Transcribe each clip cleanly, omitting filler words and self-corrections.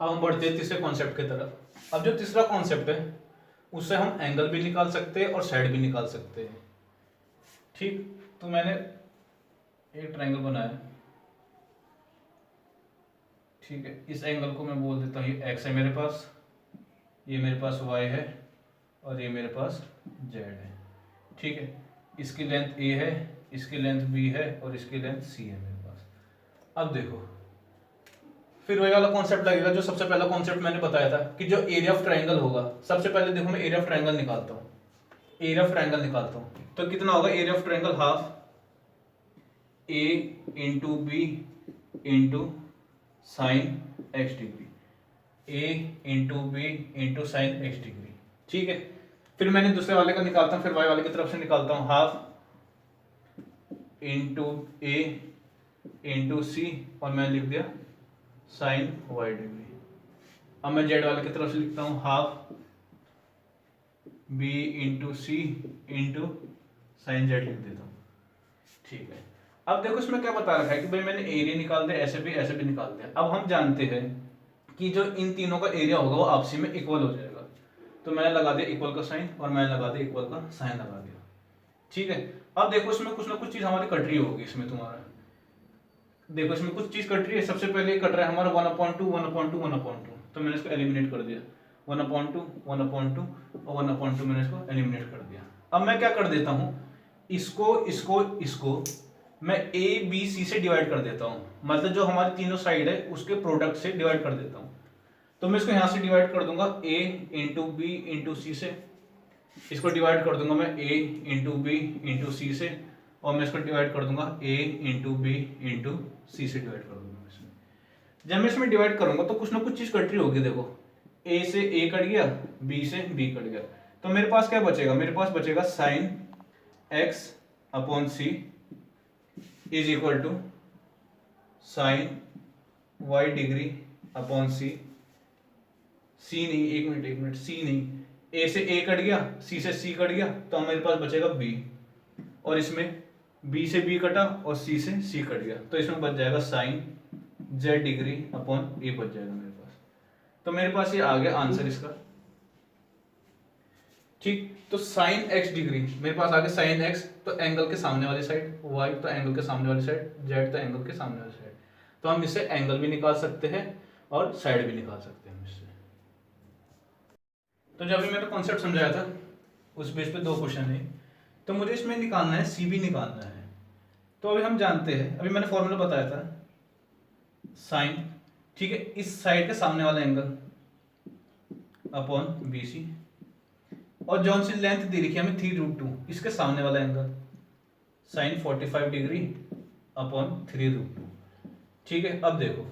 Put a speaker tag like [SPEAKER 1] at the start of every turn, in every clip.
[SPEAKER 1] अब हम बढ़ते हैं तीसरे कॉन्सेप्ट की तरफ। अब जो तीसरा कॉन्सेप्ट है उससे हम एंगल भी निकाल सकते हैं और साइड भी निकाल सकते हैं। ठीक, तो मैंने एक ट्रायंगल बनाया, ठीक है। इस एंगल को मैं बोल देता हूँ ये एक्स है मेरे पास, ये मेरे पास वाई है और ये मेरे पास जेड है, ठीक है। इसकी लेंथ ए है, इसकी लेंथ बी है और इसकी लेंथ सी है मेरे पास। अब देखो फिर वही वाला कॉन्सेप्ट लगेगा जो सबसे पहला कॉन्सेप्ट मैंने बताया था कि जो एरिया ऑफ ट्रायंगल होगा, सबसे पहले देखो मैं एरिया ऑफ ट्रायंगल निकालता हूँ, एरिया ऑफ ट्रायंगल निकालता हूँ तो कितना होगा, area of triangle half A into B into sine X degree, A into B into sine X degree, ठीक है। फिर मैंने दूसरे वाले का निकालता हूँ, फिर वाई वाले की तरफ से निकालता हूँ हाफ इंटू ए इंटू सी और मैंने लिख दिया साइन वाई डिग्री। अब मैं जेड वाले की तरफ से लिखता हूँ हाफ बी इंटू सी इंटू साइन जेड लिख देता हूँ, ठीक है। अब देखो इसमें क्या बता रखा है कि भाई मैंने एरिया निकाल दिया, ऐसे भी निकाल दिया। अब हम जानते हैं कि जो इन तीनों का एरिया होगा वो आपसी में इक्वल हो जाएगा, तो मैंने लगा दिया इक्वल का साइन और मैंने लगा दिया इक्वल का साइन लगा दिया, ठीक है। अब देखो इसमें कुछ ना कुछ चीज हमारी कट रही होगी, इसमें तुम्हारा देखो इसमें कुछ चीज कट रही है। सबसे पहले कट रहा है हमारा 1/2 1/2 1/2, तो मैंने इसको एलिमिनेट कर दिया, 1/2 1/2 और 1/2 मैंने इसको एलिमिनेट कर दिया। अब मैं क्या कर देता हूँ, इसको मैं ए बी सी से डिवाइड कर देता हूँ, मतलब जो हमारी तीनों साइड है उसके प्रोडक्ट से डिवाइड कर देता हूँ। तो मैं इसको यहाँ से डिवाइड कर दूंगा ए इंटू बी इंटू सी से, इसको डिवाइड कर दूंगा मैं ए इंटू बी इंटू सी से, और मैं इसको डिवाइड कर दूंगा ए इंटू बी इंटू सी से डिवाइड कर दूंगा इसमें। जब मैं इसमें डिवाइड करूंगा तो कुछ ना कुछ चीज कट रही होगी। देखो ए से ए कट गया, बी से बी कट गया, तो मेरे पास क्या बचेगा, मेरे पास बचेगा sine x upon C is equal to sine Y degree upon C. C नहीं, एक मिनट, सी नहीं, ए से ए कट गया, सी से सी कट गया, तो मेरे पास बचेगा बी, और इसमें बी से बी कटा और सी से सी कट गया, तो इसमें बच जाएगा साइन जेड डिग्री अपॉन ए बच जाएगा मेरे पास। तो मेरे पास ये आ गया आंसर इसका, ठीक। तो साइन एक्स डिग्री मेरे पास आ गया, साइन एक्स तो एंगल के सामने वाली साइड, वाई तो एंगल के सामने वाली साइड, जेड तो एंगल के सामने वाली साइड। तो हम इससे एंगल भी निकाल सकते हैं और साइड भी निकाल सकते हैं इससे। तो जब भी मैंने कॉन्सेप्ट समझाया था उस बेस पे दो क्वेश्चन है, तो मुझे इसमें निकालना है सी भी निकालना है। तो अभी हम जानते हैं, अभी मैंने फॉर्मूला बताया था साइन, ठीक है, इस साइड के सामने वाला एंगल अपॉन बी सी, और जौन सी लेंथ दे रखी है हमें 3√2, इसके सामने वाला एंगल साइन 45 डिग्री अपॉन 3√2, ठीक है। अब देखो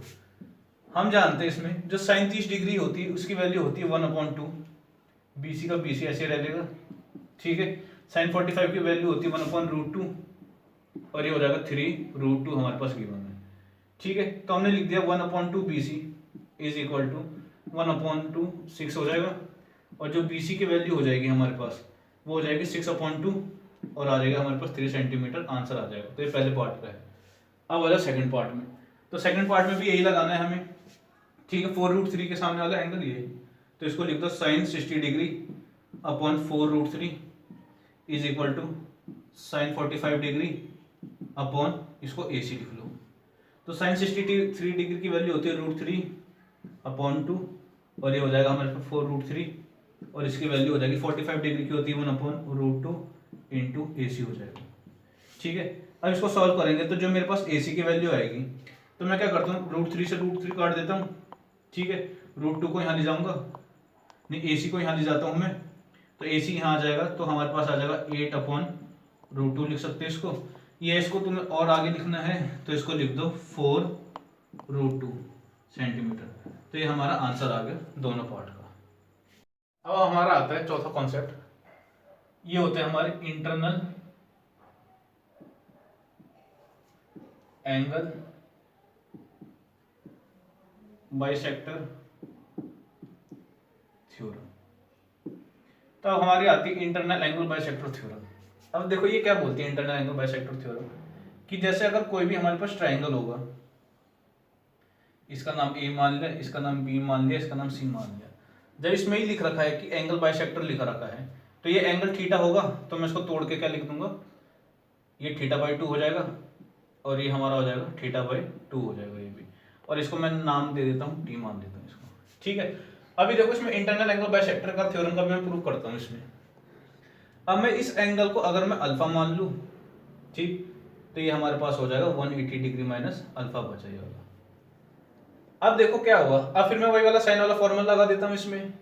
[SPEAKER 1] हम जानते हैं इसमें जो साइन 30 डिग्री होती है उसकी वैल्यू होती है 1/2, BC का BC ऐसे रहेगा, ठीक है। साइन 45 की वैल्यू होती है 1/√2 और ये हो जाएगा 3√2 हमारे पास गिवन है, ठीक है। तो हमने लिख दिया 1/2 BC इज इक्वल टू 1/2 6 हो जाएगा, और जो BC की वैल्यू हो जाएगी हमारे पास वो हो जाएगी 6/2 और आ जाएगा हमारे पास 3 सेंटीमीटर, आंसर आ जाएगा। तो ये पहले पार्ट का है। अब आ जाए सेकंड पार्ट में, तो सेकंड पार्ट में भी यही लगाना है हमें, ठीक है। 4√3 के सामने वाला एंगल ये, तो इसको लिख दो sine 60 degree upon 4√3 is equal to sine 45 degree upon इसको AC लिख लो। तो साइन 63 डिग्री की वैल्यू होती है √3 अपॉन 2, और ये हो जाएगा हमारे पास 4√3, और इसकी वैल्यू हो जाएगी 45 डिग्री की होती है 1/√2 इंटू AC हो जाएगा, ठीक है। अब इसको सॉल्व करेंगे तो जो मेरे पास AC की वैल्यू आएगी, तो मैं क्या करता हूँ √3 से √3 काट देता हूँ, ठीक है। √2 को यहाँ ले जाऊंगा, नहीं AC को यहाँ ले जाता हूँ मैं, तो AC यहाँ आ जाएगा, तो हमारे पास आ जाएगा 8/√2 लिख सकते हैं इसको। ये इसको तुम्हें और आगे लिखना है तो इसको लिख दो 4√2 सेंटीमीटर। तो ये हमारा आंसर आ गया दोनों पार्ट का। अब हमारा आता है चौथा कॉन्सेप्ट, ये होते हैं हमारे इंटरनल एंगल बाइसेक्टर थ्योरम। तो अब हमारी आती है इंटरनल एंगल बाइसेक्टर थ्योरम। अब देखो ये क्या बोलती है इंटरनल एंगल बाइसेक्टर थ्योरम, कि जैसे अगर कोई भी हमारे पास ट्राइंगल होगा, इसका नाम ए मान लिया, इसका नाम बी मान लिया, इसका नाम सी मान लिया। जब इसमें ही लिख रखा है कि एंगल बाइसेक्टर लिखा रखा है, तो ये एंगल थीटा होगा, तो मैं इसको तोड़ के क्या लिख दूंगा, ये θ/2 हो जाएगा और ये हमारा हो जाएगा θ/2 हो जाएगा ये भी, और इसको मैं नाम दे देता हूँ, टी मान देता हूँ इसको। ठीक है, अभी देखो इसमें इंटरनल एंगल बाइसेक्टर का थ्योरम का भी मैं प्रूव करता हूँ इसमें। अब मैं इस एंगल को अगर मैं अल्फा मान लूँ, ठीक, तो ये हमारे पास हो जाएगा 180 डिग्री माइनस अल्फा बचा ये वाला। अब देखो क्या हुआ, अब फिर मैं वही वाला साइन वाला फॉर्मूला लगा देता हूँ इसमें।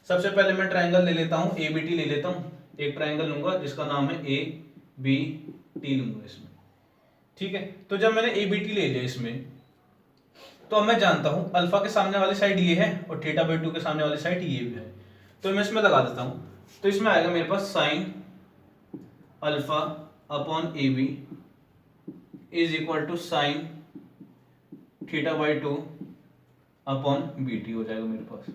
[SPEAKER 1] सबसे पहले मैं ट्रायंगल ले लेता हूँ, ए बी टी ले लेता हूँ, एक ट्रायंगल लूंगा जिसका नाम है ए बी टी लूंगा इसमें। ठीक है, तो जब मैंने ए बी टी ले लिया इसमें, तो अब मैं जानता हूँ अल्फा के सामने वाली साइड ये है और θ/2 के सामने वाली साइड ये भी है, तो मैं इसमें लगा देता हूँ। तो इसमें आएगा मेरे पास sine alpha upon A B is equal to sine θ/2 upon B T हो जाएगा मेरे पास।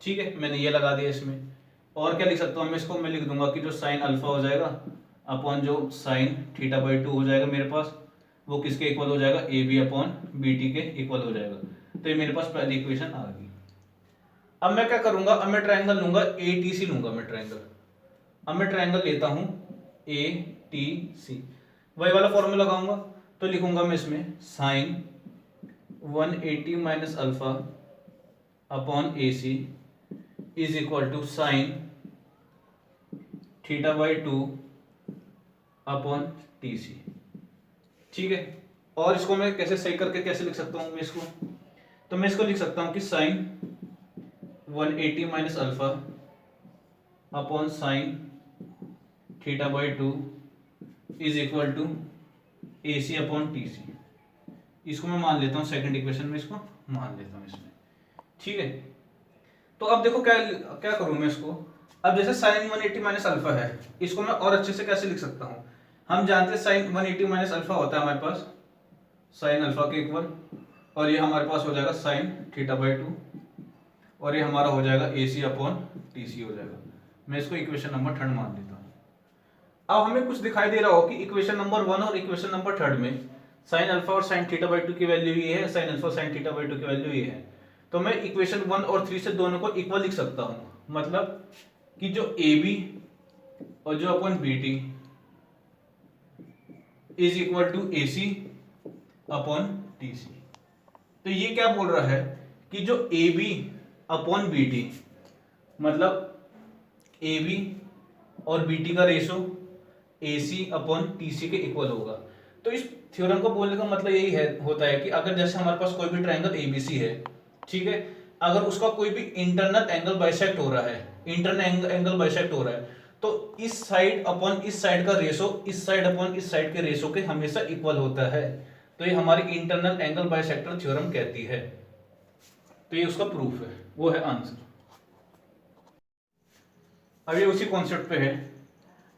[SPEAKER 1] ठीक है, मैंने ये लगा दिया इसमें। और क्या लिख सकता हूँ मैं इसको, मैं लिख दूंगा कि जो साइन अल्फा हो जाएगा अपॉन जो साइन θ/2 हो जाएगा मेरे पास, वो किसके इक्वल हो जाएगा, A B upon B T के इक्वल हो जाएगा। तो ये मेरे पास पहली इक्वेशन आ गई। अब मैं क्या करूंगा, अब मैं ट्रायंगल लूंगा, ए टी सी लूंगा मैं ट्रायंगल। अब मैं ट्रायंगल लेता हूं ए टी सी, वही वाला फॉर्मूला लगाऊंगा, तो लिखूंगा मैं इसमें sine 180 minus alpha upon A C is equal to sine θ/2 upon T C. ठीक है, और इसको मैं कैसे सही करके कैसे लिख सकता हूं मैं इसको, तो मैं इसको लिख सकता हूं कि sine 180 minus alpha upon sine θ/2 is equal to A C upon T C. इसको मैं मान लेता हूं सेकंड इक्वेशन में, इसको मान लेता हूं इसमें। ठीक है, तो अब देखो क्या क्या करूं मैं इसको। अब जैसे साइन 180 माइनस अल्फा है, इसको मैं और अच्छे से कैसे लिख सकता हूं। हम जानते हैं साइन 180 माइनस अल्फा होता है हमारे पास साइन अल्फा के इक्वल, और ये हमारे पास हो जाएगा साइन θ/2 और ये हमारा हो जाएगा ए सी अपॉन टी सी हो जाएगा। मैं इसको इक्वेशन नंबर 3 मान लेता हूँ। अब हमें कुछ दिखाई दे रहा हो कि इक्वेशन नंबर 1 और इक्वेशन नंबर 3 में साइन अल्फा और साइन θ/2 की वैल्यू ये है, साइन अल्फा साइन θ/2 की वैल्यू ये है, तो मैं इक्वेशन 1 और 3 से दोनों को इक्वल लिख सकता हूँ। मतलब कि जो ए बी और जो upon B T is equal to A C upon T C. तो ये क्या बोल रहा है कि जो A B upon B T, मतलब ए बी और बी टी का ratio A C upon T C के इक्वल होगा। तो इस थ्योरम को बोलने का मतलब यही है होता है कि अगर जैसे हमारे पास कोई भी ट्रायंगल एबीसी है, ठीक है, अगर उसका कोई भी इंटरनल एंगल बाइसेक्ट हो रहा है, इंटरनल एंगल बाइसेक्ट हो रहा है, तो इस साइड अपॉन इस साइड का रेशो इस साइड अपॉन इस साइड के रेशो के हमेशा इक्वल होता है। तो ये हमारी इंटरनल एंगल बाइसेक्टर थ्योरम कहती है। तो ये उसका प्रूफ है, वो है आंसर। अब ये उसी कॉन्सेप्ट पे है।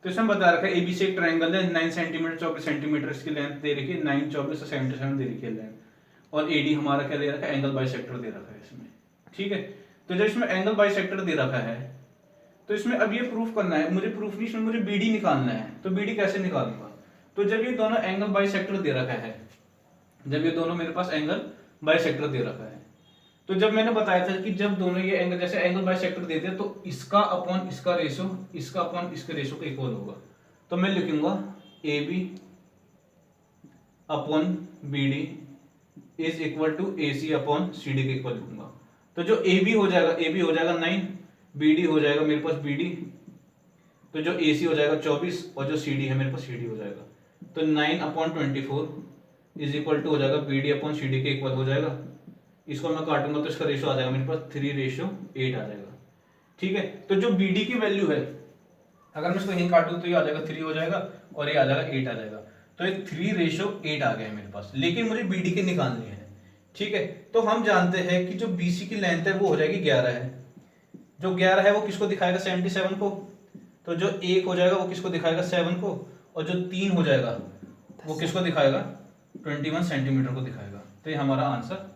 [SPEAKER 1] तो इसमें बता रखा है एबीसी एक ट्रायंगल है, 9 सेंटीमीटर 24 सेंटीमीटर इसकी लेंथ दे रखी है, 9 24 और 77 दे रखी है लेंथ, और एडी हमारा क्या दे रखा है, एंगल बाइसेक्टर दे रखा है इसमें। ठीक है, तो जब इसमें एंगल बाइसेक्टर दे रखा है, तो इसमें अब ये प्रूफ करना है, मुझे प्रूफ नहीं, इसमें मुझे बीडी निकालना है। तो बीडी कैसे निकालूंगा, तो जब ये दोनों एंगल बाइसेक्टर दे रखा है, जब ये दोनों मेरे पास एंगल बाइसेक्टर दे रखा है, तो जब मैंने बताया था कि जब दोनों ये एंगल जैसे एंगल बाइसेक्टर देते हैं, तो इसका अपॉन इसका रेशो इसका अपॉन इसके रेशो के इक्वल होगा। तो मैं लिखूंगा A B upon B D is equal to A C upon C D के इक्वल लिखूंगा। तो जो ए बी हो जाएगा 9, बी डी हो जाएगा मेरे पास बी डी, तो जो ए सी हो जाएगा 24 और जो सी डी है मेरे पास सी डी हो जाएगा। तो 9/24 इज इक्वल टू हो जाएगा B D upon C D के इक्वल हो जाएगा। इसको मैं काटूंगा तो इसका रेशो आ जाएगा मेरे पास 3:8 आ जाएगा। ठीक है, तो जो बी डी की वैल्यू है, अगर मैं इसको यहीं काटूं तो ये आ जाएगा 3 हो जाएगा और ये आ जाएगा 8 आ जाएगा। तो ये 3:8 आ गया है मेरे पास, लेकिन मुझे बी डी के निकालनी है। ठीक है, तो हम जानते हैं कि जो बी सी की लेंथ है वो हो जाएगी 11 है। जो 11 है वो किसको दिखाएगा, 77 को। तो जो 1 हो जाएगा वो किसको दिखाएगा, 7 को, और जो 3 हो जाएगा वो किसको दिखाएगा, 21 सेंटीमीटर को दिखाएगा। तो ये हमारा आंसर